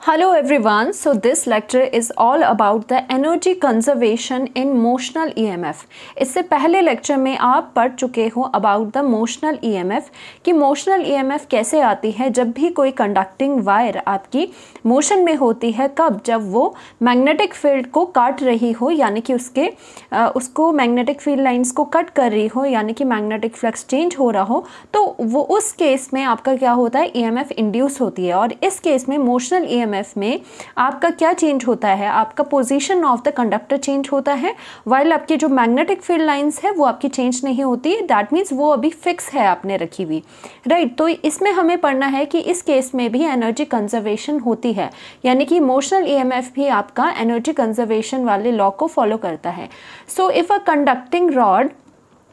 Hello everyone, so this lecture is all about the energy conservation in motional EMF. इससे पहले lecture में आप पढ़ चुके हो अबाउट द मोशनल EMF कि मोशनल EMF कैसे आती है जब भी कोई कंडक्टिंग वायर आपकी मोशन में होती है। कब? जब वो मैग्नेटिक फील्ड को काट रही हो, यानी कि उसको मैग्नेटिक फील्ड लाइंस को कट कर रही हो, यानी कि मैग्नेटिक फ्लक्स चेंज हो रहा हो, तो वो उस केस में आपका क्या होता है, EMF इंड्यूस होती है। और इस केस में मोशनल EMF में आपका क्या चेंज होता है, आपका position of the conductor change होता है, वाइल आपकी जो मैग्नेटिक फील्ड लाइंस है वो आपकी चेंज नहीं होती। दैट मीन्स वो अभी फिक्स है आपने रखी हुई, राइट। तो इसमें हमें पढ़ना है कि इस केस में भी एनर्जी कंजर्वेशन होती है, यानी कि मोशनल EMF भी आपका एनर्जी कंजर्वेशन वाले लॉ को फॉलो करता है। So if a conducting rod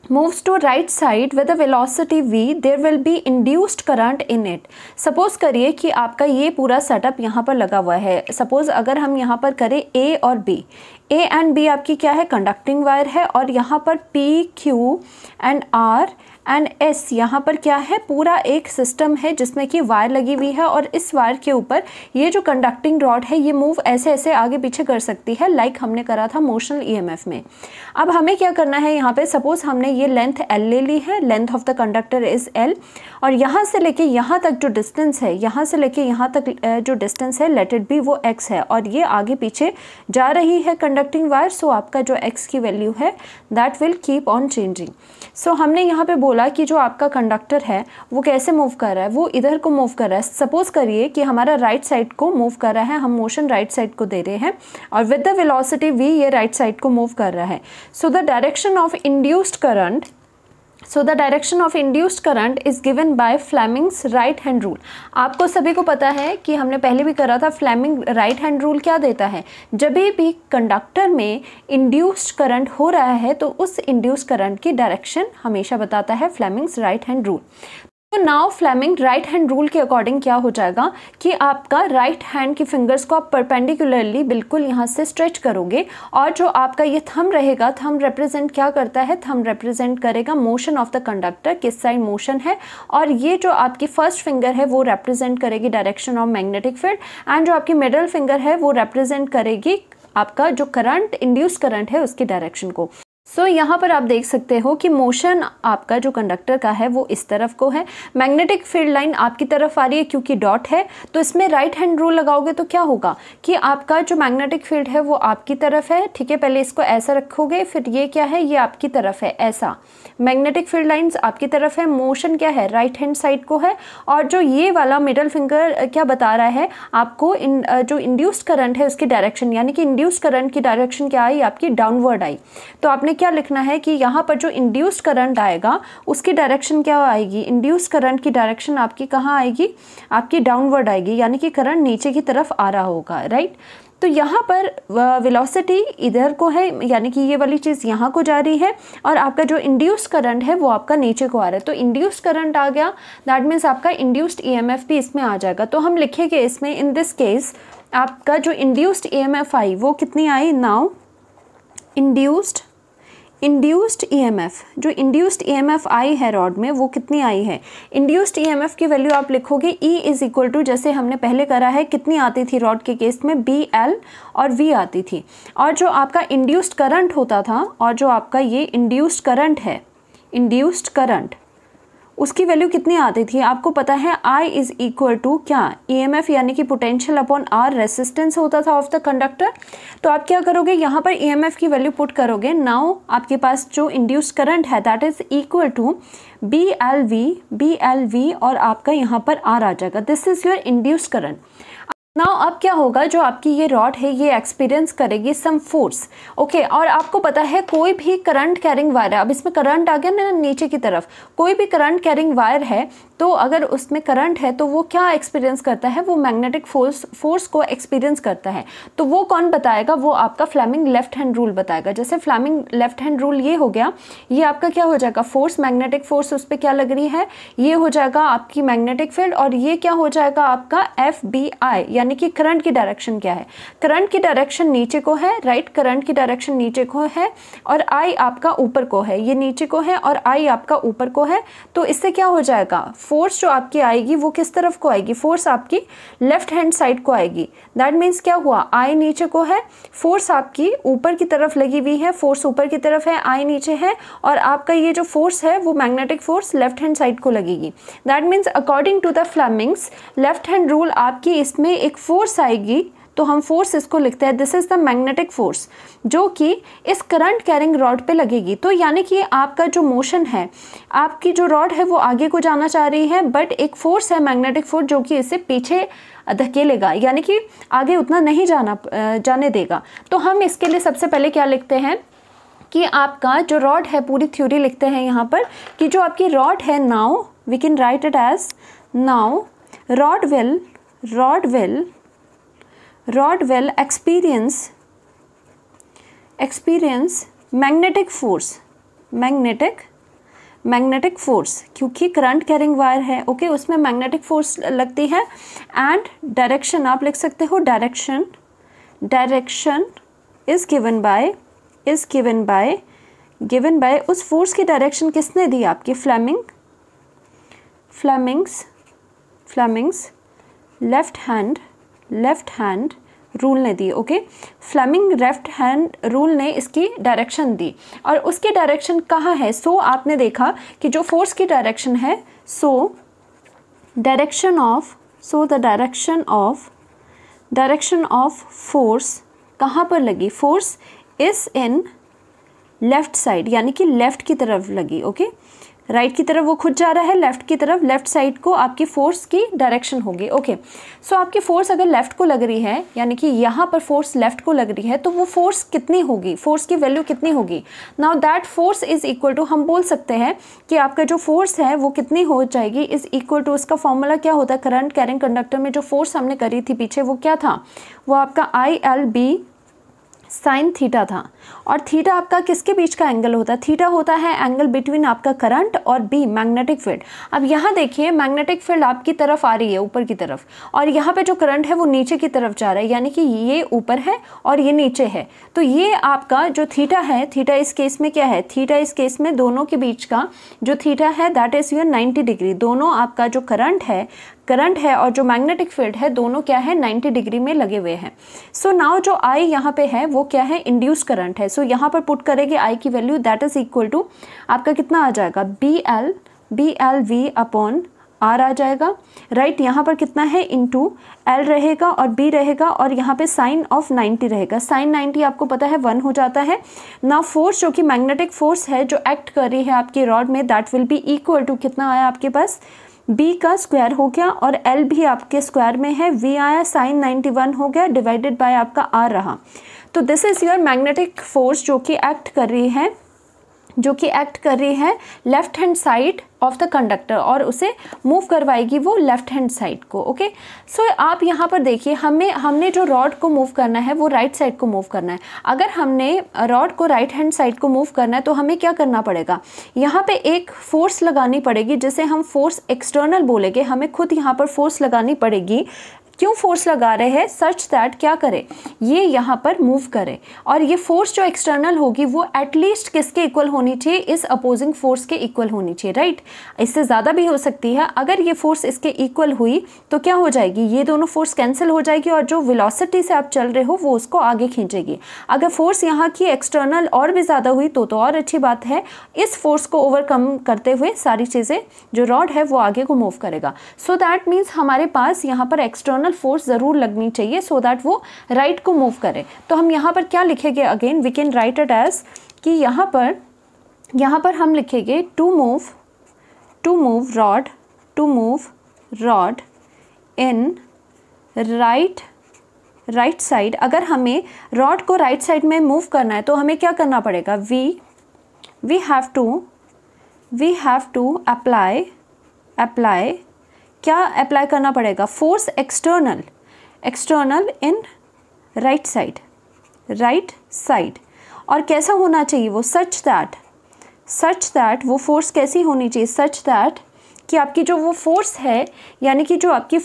moves to right side with a velocity v, there will be induced current in it. Suppose करिए कि आपका ये पूरा सेटअप यहाँ पर लगा हुआ है। सपोज अगर हम यहाँ पर करें A और B, A एंड B आपकी क्या है, कंडक्टिंग वायर है, और यहाँ पर P, Q and R and S यहाँ पर क्या है, पूरा एक सिस्टम है जिसमें कि वायर लगी हुई है, और इस वायर के ऊपर ये जो कंडक्टिंग रॉड है ये मूव ऐसे ऐसे आगे पीछे कर सकती है, लाइक हमने करा था मोशनल EMF में। अब हमें क्या करना है, यहाँ पे सपोज हमने ये लेंथ L ले ली है, length of the conductor is L, और यहाँ से लेके यहाँ तक जो डिस्टेंस है, यहाँ से लेके यहाँ तक जो डिस्टेंस है लेट इट बी वो x है, और ये आगे पीछे जा रही है कंडक्टिंग वायर। सो आपका जो x की वैल्यू है that will keep on changing. So हमने यहाँ पे बोला कि जो आपका कंडक्टर है वो कैसे मूव कर रहा है, वो इधर को मूव कर रहा है। सपोज करिए कि हमारा राइट साइड को मूव कर रहा है, हम मोशन राइट साइड को दे रहे हैं, और विद द वेलोसिटी v ये राइट साइड को मूव कर रहा है। So the direction of induced current is given by Fleming's right hand rule. आपको सभी को पता है कि हमने पहले भी करा था, फ्लेमिंग राइट हैंड रूल क्या देता है, जब भी कंडक्टर में इंड्यूस्ड करंट हो रहा है तो उस इंड्यूस्ड करंट की डायरेक्शन हमेशा बताता है फ्लेमिंग्स राइट हैंड रूल। तो now Fleming right hand rule के अकॉर्डिंग क्या हो जाएगा कि आपका राइट हैंड की फिंगर्स को आप परपेंडिकुलरली बिल्कुल यहाँ से स्ट्रेच करोगे, और जो आपका ये थंब रहेगा, थंब रिप्रेजेंट क्या करता है, थंब रिप्रेजेंट करेगा मोशन ऑफ द कंडक्टर, किस साइड मोशन है, और ये जो आपकी फर्स्ट फिंगर है वो रिप्रेजेंट करेगी direction of magnetic field, and जो आपकी मिडल फिंगर है वो रिप्रेजेंट करेगी आपका जो करंट, इंड्यूस करंट है उसकी डायरेक्शन को। सो यहाँ पर आप देख सकते हो कि मोशन आपका जो कंडक्टर का है वो इस तरफ को है, मैग्नेटिक फील्ड लाइन आपकी तरफ आ रही है क्योंकि डॉट है, तो इसमें राइट हैंड रूल लगाओगे तो क्या होगा कि आपका जो मैग्नेटिक फील्ड है वो आपकी तरफ है, ठीक है। पहले इसको ऐसा रखोगे, फिर ये क्या है, ये आपकी तरफ है, ऐसा मैग्नेटिक फील्ड लाइंस आपकी तरफ है, मोशन क्या है, राइट हैंड साइड को है, और जो ये वाला मिडल फिंगर क्या बता रहा है आपको, जो इंड्यूस्ड करंट है उसकी डायरेक्शन, यानी कि इंड्यूस्ड करंट की डायरेक्शन क्या आई, आपकी डाउनवर्ड आई। तो आपने क्या लिखना है कि यहाँ पर जो इंड्यूस्ड करंट आएगा उसकी डायरेक्शन क्या आएगी, इंड्यूस्ड करंट की डायरेक्शन आपकी कहाँ आएगी, आपकी डाउनवर्ड आएगी, यानी कि करंट नीचे की तरफ आ रहा होगा, राइट। तो यहाँ पर वेलोसिटी इधर को है, यानी कि ये वाली चीज़ यहाँ को जा रही है, और आपका जो इंड्यूस्ड करंट है वो आपका नीचे को आ रहा है। तो इंड्यूस्ड करंट आ गया, दैट मीन्स आपका इंड्यूस्ड EMF भी इसमें आ जाएगा। तो हम लिखेंगे इसमें, इन दिस केस आपका जो इंड्यूस्ड EMF आई वो कितनी आई, नाउ इंड्यूस्ड EMF, जो इंड्यूस्ड EMF आई है रॉड में वो कितनी आई है, इंड्यूस्ड EMF की वैल्यू आप लिखोगे E इज इक्वल टू, जैसे हमने पहले करा है, कितनी आती थी रॉड के केस में, BL और V आती थी, और जो आपका इंड्यूस्ड करंट होता था, और जो आपका ये इंड्यूस्ड करंट है, इंड्यूस्ड करंट उसकी वैल्यू कितनी आती थी, आपको पता है I इज इक्वल टू क्या, EMF यानी कि पोटेंशियल अपॉन R रेसिस्टेंस होता था ऑफ द कंडक्टर। तो आप क्या करोगे, यहाँ पर EMF की वैल्यू पुट करोगे, नाउ आपके पास जो इंड्यूस्ड करंट है that is equal to BLV, और आपका यहाँ पर R आ जाएगा, this is your induced current. Now अब क्या होगा, जो आपकी ये रॉड है ये एक्सपीरियंस करेगी सम फोर्स, ओके। और आपको पता है कोई भी करंट कैरिंग वायर है, अब इसमें करंट आ गया ना नीचे की तरफ, कोई भी करंट कैरिंग वायर है तो अगर उसमें करंट है तो वो क्या एक्सपीरियंस करता है, वो मैग्नेटिक फोर्स को एक्सपीरियंस करता है। तो वो कौन बताएगा, वो आपका फ्लेमिंग लेफ्ट हैंड रूल बताएगा। जैसे फ्लेमिंग लेफ्ट हैंड रूल ये हो गया, ये आपका क्या हो जाएगा, फोर्स, मैग्नेटिक फोर्स उस पर क्या लग रही है, ये हो जाएगा आपकी मैग्नेटिक फील्ड, और ये क्या हो जाएगा आपका FBI, यानी यानी कि करंट की डायरेक्शन क्या है, करंट की डायरेक्शन नीचे को है, राइट, करंट की डायरेक्शन नीचे को है और आई आपका ऊपर को है, ये नीचे को है और आई आपका ऊपर को है। तो इससे क्या हो जाएगा, फोर्स जो आपकी आएगी वो किस तरफ को आएगी, फोर्स आपकी लेफ्ट हैंड साइड को आएगी। दैट मीन्स क्या हुआ, आई नीचे को है, फोर्स आपकी ऊपर की तरफ लगी हुई है, फोर्स ऊपर की तरफ है, आई नीचे है और आपका ये जो फोर्स है वो magnetic force left hand side को लगेगी। That means according to the Fleming's left hand rule आपकी इसमें एक फोर्स आएगी, तो हम फोर्स इसको लिखते हैं, this is the magnetic force, जो कि इस करंट कैरिंग रॉड पे लगेगी। तो यानी कि आपका जो मोशन है, आपकी जो रॉड है वो आगे को जाना चाह रही है, बट एक फोर्स है मैग्नेटिक फोर्स जो कि इसे पीछे धकेलेगा, यानी कि आगे उतना नहीं जाने देगा। तो हम इसके लिए सबसे पहले क्या लिखते हैं कि आपका जो रॉड है, पूरी थ्योरी लिखते हैं यहाँ पर कि जो आपकी रॉड है, now we can write it as, now rod will experience magnetic force, क्योंकि करंट कैरिंग वायर है, ओके, उसमें मैग्नेटिक फोर्स लगती है। एंड डायरेक्शन आप लिख सकते हो, डायरेक्शन इज गिवन बाय उस फोर्स की डायरेक्शन किसने दी, आपकी फ्लेमिंग्स लेफ्ट हैंड रूल ने दी, okay, Fleming left hand rule ने इसकी डायरेक्शन दी। और उसकी डायरेक्शन कहाँ है, सो आपने देखा कि जो फोर्स की डायरेक्शन है, सो डायरेक्शन ऑफ फोर्स कहाँ पर लगी, force is in left side, यानी कि लेफ्ट की तरफ लगी, ओके, राइट की तरफ वो खुद जा रहा है, लेफ्ट की तरफ, लेफ्ट साइड को आपकी फोर्स की डायरेक्शन होगी, ओके। सो आपकी फोर्स अगर लेफ्ट को लग रही है, यानी कि यहाँ पर फोर्स लेफ्ट को लग रही है, तो वो फोर्स कितनी होगी, फोर्स की वैल्यू कितनी होगी। Now that force is equal to, हम बोल सकते हैं कि आपका जो फोर्स है वो कितनी हो जाएगी, इज इक्वल टू, उसका फॉर्मूला क्या होता है, करंट कैरिंग कंडक्टर में जो फोर्स हमने करी थी पीछे, वो क्या था, वो आपका ILB साइन थीटा था। और थीटा आपका किसके बीच का एंगल होता है, थीटा होता है एंगल बिटवीन आपका करंट और बी मैग्नेटिक फील्ड। अब यहाँ देखिए मैग्नेटिक फील्ड आपकी तरफ आ रही है, ऊपर की तरफ, और यहाँ पे जो करंट है वो नीचे की तरफ जा रहा है, यानी कि ये ऊपर है और ये नीचे है। तो ये आपका जो थीटा है, थीटा इस केस में क्या है, थीटा इस केस में दोनों के बीच का जो थीटा है दैट इज योर 90 डिग्री। दोनों आपका जो करंट है और जो मैग्नेटिक फील्ड है, दोनों क्या है, 90 डिग्री में लगे हुए हैं। सो नाउ जो आई यहाँ पे है वो क्या है, इंड्यूस करंट है। सो यहाँ पर पुट करेंगे आई की value, that is equal to आपका कितना आ जाएगा, BLV अपॉन आर आ जाएगा, राइट। यहाँ पर कितना है, इंटू एल रहेगा और बी रहेगा और यहाँ पे साइन ऑफ 90 रहेगा। साइन 90 आपको पता है 1 हो जाता है ना। फोर्स जो कि मैग्नेटिक फोर्स है जो एक्ट कर रही है आपकी रॉड में, that will be equal to, कितना आया आपके पास, b का स्क्वायर हो गया और l भी आपके स्क्वायर में है, v आया, साइन 91 हो गया, डिवाइडेड बाय आपका r रहा। तो this is your magnetic force जो कि एक्ट कर रही है left hand side of the conductor और उसे मूव करवाएगी वो लेफ्ट हैंड साइड को, ओके। सो आप यहाँ पर देखिए, हमने जो रॉड को मूव करना है वो राइट साइड को मूव करना है। अगर हमने रॉड को राइट हैंड साइड को मूव करना है तो हमें क्या करना पड़ेगा, यहाँ पे एक फोर्स लगानी पड़ेगी, जिसे हम फोर्स एक्सटर्नल बोलेंगे। हमें खुद यहाँ पर फोर्स लगानी पड़ेगी। क्यों फोर्स लगा रहे हैं, सच दैट क्या करे, ये यहाँ पर मूव करे। और ये फोर्स जो एक्सटर्नल होगी वो एटलीस्ट किसके इक्वल होनी चाहिए, इस अपोजिंग फोर्स के इक्वल होनी चाहिए, राइट। इससे ज़्यादा भी हो सकती है। अगर ये फोर्स इसके इक्वल हुई तो क्या हो जाएगी, ये दोनों फोर्स कैंसिल हो जाएगी और जो वेलोसिटी से आप चल रहे हो वो उसको आगे खींचेगी। अगर फोर्स यहाँ की एक्सटर्नल और भी ज़्यादा हुई तो और अच्छी बात है। इस फोर्स को ओवरकम करते हुए सारी चीज़ें जो रॉड है वो आगे को मूव करेगा। सो दैट मीन्स हमारे पास यहाँ पर एक्सटर्नल फोर्स जरूर लगनी चाहिए सो दैट वो राइट को मूव करे। तो हम यहाँ पर क्या लिखेंगे, again we can write it as कि यहाँ पर हम लिखेंगे to move rod in right side. अगर हमें रॉड को राइट साइड में मूव करना है तो हमें क्या करना पड़ेगा, वी हैव टू अप्लाई क्या अप्लाई करना पड़ेगा, फोर्स एक्सटर्नल इन राइट साइड। और कैसा होना चाहिए वो, सच दैट वो फोर्स कैसी होनी चाहिए, सच दैट कि आपकी जो वो फोर्स है, यानी कि जो आपकी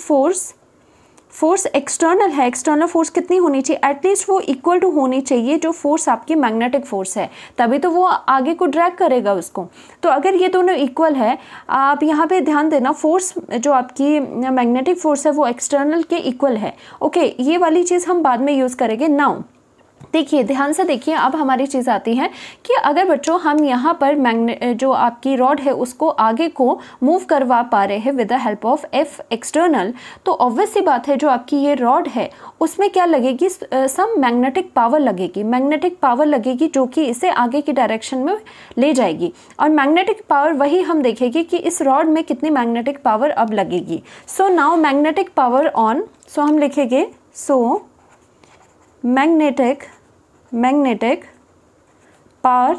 फोर्स एक्सटर्नल है, एक्सटर्नल फोर्स कितनी होनी चाहिए, एटलीस्ट वो इक्वल टू होनी चाहिए जो फोर्स आपकी मैग्नेटिक फोर्स है, तभी तो वो आगे को ड्रैग करेगा उसको। तो अगर ये दोनों इक्वल है, आप यहाँ पे ध्यान देना, फोर्स जो आपकी मैग्नेटिक फोर्स है वो एक्सटर्नल के इक्वल है। ओके, ये वाली चीज़ हम बाद में यूज़ करेंगे। नाउ देखिए, ध्यान से देखिए, अब हमारी चीज़ आती है कि अगर बच्चों हम यहाँ पर जो आपकी रॉड है उसको आगे को मूव करवा पा रहे हैं with the help of F external, तो ऑब्वियस सी बात है जो आपकी ये रॉड है उसमें क्या लगेगी, सम मैग्नेटिक पावर लगेगी, मैग्नेटिक पावर लगेगी जो कि इसे आगे की डायरेक्शन में ले जाएगी। और मैग्नेटिक पावर वही हम देखेंगे कि इस रॉड में कितनी मैग्नेटिक पावर अब लगेगी। So now magnetic power on, so हम लिखेंगे सो magnetic power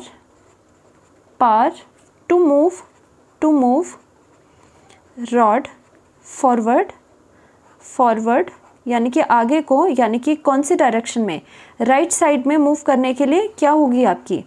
to move rod forward यानी कि आगे को, यानी कि कौन सी डायरेक्शन में, राइट साइड में मूव करने के लिए क्या होगी आपकी।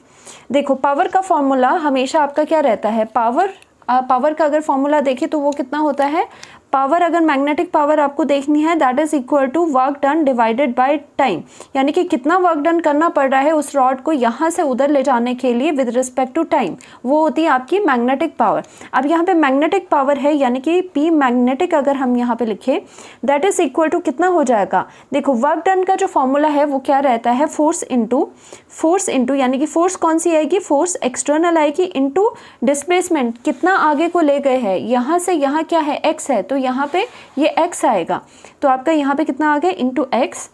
देखो, पावर का फॉर्मूला हमेशा आपका क्या रहता है, पावर का अगर फॉर्मूला देखें तो वो कितना होता है, पावर, अगर मैग्नेटिक पावर आपको देखनी है, that is equal to work done divided by time, यानी कि कितना वर्क डन करना पड़ रहा है उस रॉड को यहाँ से उधर ले जाने के लिए विद रिस्पेक्ट टू टाइम, वो होती है आपकी मैग्नेटिक पावर। अब यहाँ पे मैग्नेटिक पावर है, यानी कि पी मैग्नेटिक अगर हम यहाँ पे लिखे, दैट इज इक्वल टू कितना हो जाएगा, देखो वर्क डन का जो फॉर्मूला है वो क्या रहता है, फोर्स इंटू यानी कि फोर्स कौन सी आएगी, फोर्स एक्सटर्नल आएगी, इंटू डिस्प्लेसमेंट, कितना आगे को ले गए हैं, यहाँ से यहाँ क्या है, एक्स है, तो यहाँ पे ये x आएगा, तो आपका यहाँ पे कितना आ गया, इंटू एक्स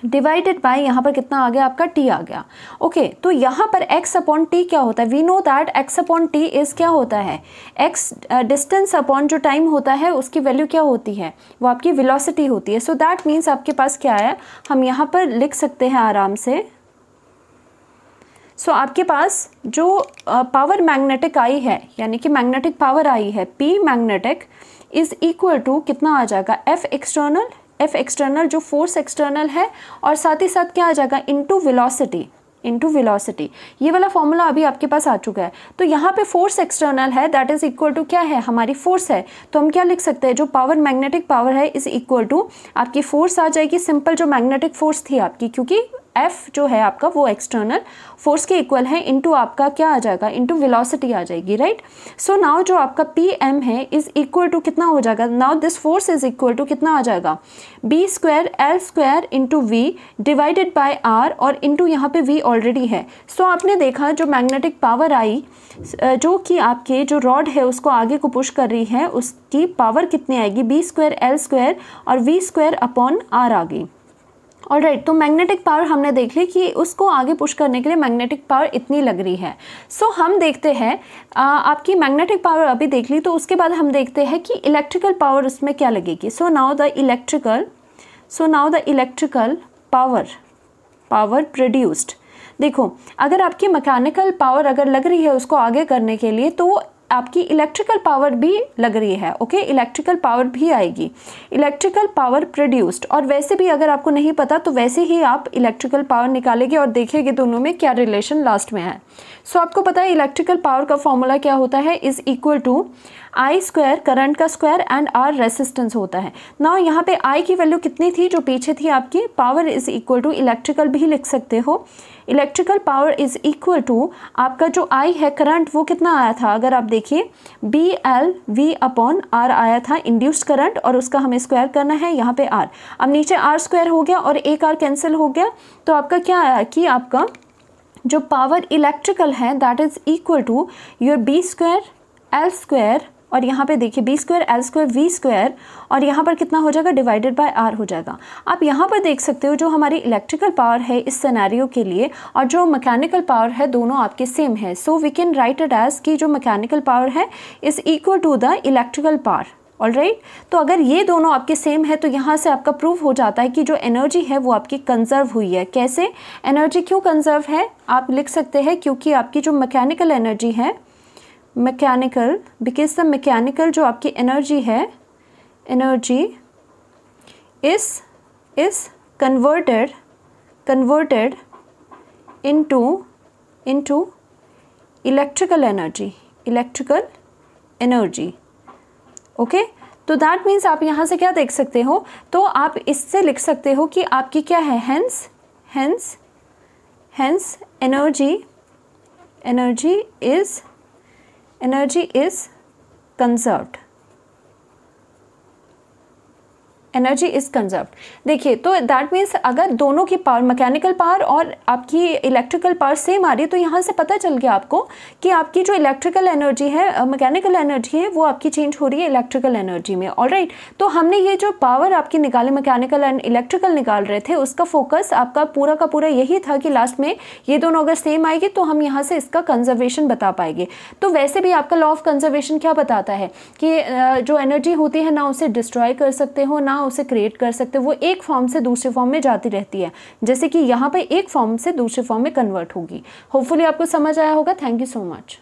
डिवाइडेड बाय यहाँ पर कितना आ गया आपका t आ गया। ओके, तो यहाँ पर x अपॉन टी क्या होता है, we know that x upon T is क्या होता है, x डिस्टेंस अपॉन जो टाइम होता है उसकी वैल्यू क्या होती है, वो आपकी वेलोसिटी होती है। सो दैट मीन्स आपके पास क्या है, हम यहाँ पर लिख सकते हैं आराम से। सो आपके पास जो पावर मैग्नेटिक आई है, यानी कि मैग्नेटिक पावर आई है, P magnetic is equal to कितना आ जाएगा, F एक्सटर्नल जो फोर्स एक्सटर्नल है, और साथ ही साथ क्या आ जाएगा, इनटू वेलोसिटी। ये वाला फॉर्मूला अभी आपके पास आ चुका है। तो यहाँ पे फोर्स एक्सटर्नल है, दैट इज इक्वल टू क्या है, हमारी फोर्स है, तो हम क्या लिख सकते हैं, जो पावर मैग्नेटिक पावर है इज इक्वल टू आपकी फोर्स आ जाएगी, सिंपल जो मैग्नेटिक फोर्स थी आपकी, क्योंकि F जो है आपका वो एक्सटर्नल फोर्स के इक्वल है, इनटू आपका क्या आ जाएगा, इनटू वेलोसिटी आ जाएगी, राइट। सो नाउ जो आपका PM है इज इक्वल टू कितना हो जाएगा, now this force is equal to कितना आ जाएगा, B square L square into V divided by R, और इंटू यहाँ पे V ऑलरेडी है। सो आपने देखा जो मैग्नेटिक पावर आई, जो कि आपके जो रॉड है उसको आगे को पुश कर रही है, उसकी पावर कितनी आएगी, B स्क्वायर L स्क्वायर और V स्क्वायर अपॉन R आ गई। ऑलराइट, तो मैग्नेटिक पावर हमने देख ली कि उसको आगे पुश करने के लिए मैग्नेटिक पावर इतनी लग रही है। सो हम देखते हैं, आपकी मैग्नेटिक पावर अभी देख ली, तो उसके बाद हम देखते हैं कि इलेक्ट्रिकल पावर उसमें क्या लगेगी। So now the electrical power produced, देखो अगर आपकी मैकेनिकल पावर अगर लग रही है उसको आगे करने के लिए, तो आपकी इलेक्ट्रिकल पावर भी लग रही है। ओके, इलेक्ट्रिकल पावर भी आएगी, इलेक्ट्रिकल पावर प्रोड्यूस्ड। और वैसे भी अगर आपको नहीं पता तो वैसे ही आप इलेक्ट्रिकल पावर निकालेंगे और देखेंगे दोनों में क्या रिलेशन लास्ट में है। सो आपको पता है इलेक्ट्रिकल पावर का फॉर्मूला क्या होता है, is equal to I square current का स्क्वायर एंड R रेसिस्टेंस होता है। नाउ यहाँ पे I की वैल्यू कितनी थी जो पीछे थी आपकी, power is equal to, electrical भी लिख सकते हो, electrical power is equal to आपका जो I है करंट, वो कितना आया था, अगर आप देखिए BLV अपॉन R आया था, इंड्यूस्ड करंट, और उसका हमें स्क्वायर करना है यहाँ पे R। अब नीचे R स्क्वायर हो गया और एक R कैंसिल हो गया, तो आपका क्या आया कि आपका जो पावर इलेक्ट्रिकल है that is equal to your B square L square, और यहाँ पे देखिए B square L square V square, और यहाँ पर कितना हो जाएगा, डिवाइडेड बाय R हो जाएगा। आप यहाँ पर देख सकते हो जो हमारी इलेक्ट्रिकल पावर है इस सिनेरियो के लिए और जो मैकेनिकल पावर है दोनों आपके सेम है। So we can write it as कि जो मैकेनिकल पावर है is equal to the electrical power. Alright, तो अगर ये दोनों आपके सेम है तो यहाँ से आपका प्रूफ हो जाता है कि जो एनर्जी है वो आपकी कंजर्व हुई है। कैसे एनर्जी क्यों कंजर्व है, आप लिख सकते हैं क्योंकि आपकी जो मैकेनिकल एनर्जी है, मैकेनिकल, बिकॉज द मैकेनिकल जो आपकी एनर्जी है, energy is converted into electrical energy. Okay, तो तो दैट मीन्स आप यहाँ से क्या देख सकते हो, तो आप इससे लिख सकते हो कि आपकी क्या है, hence energy is conserved, energy is conserved. देखिए तो दैट मीन्स अगर दोनों की पावर, मैकेनिकल पावर और आपकी इलेक्ट्रिकल पावर सेम आ रही है, तो यहाँ से पता चल गया आपको कि आपकी जो इलेक्ट्रिकल एनर्जी है, मैकेनिकल एनर्जी है, वो आपकी चेंज हो रही है इलेक्ट्रिकल एनर्जी में। ऑलराइट, तो हमने ये जो पावर आपकी निकाले, मैकेनिकल एंड इलेक्ट्रिकल निकाल रहे थे, उसका फोकस आपका पूरा का पूरा यही था कि लास्ट में ये दोनों अगर सेम आएगी तो हम यहाँ से इसका कंजर्वेशन बता पाएंगे। तो वैसे भी आपका लॉ ऑफ कंजर्वेशन क्या बताता है कि जो एनर्जी होती है ना उसे डिस्ट्रॉय कर सकते हो ना उसे क्रिएट कर सकते हो, वो एक फॉर्म से दूसरे फॉर्म में जाती रहती है, जैसे कि यहाँ पे एक फॉर्म से दूसरे फॉर्म में कन्वर्ट होगी। होपफुली आपको समझ आया होगा। Thank you so much.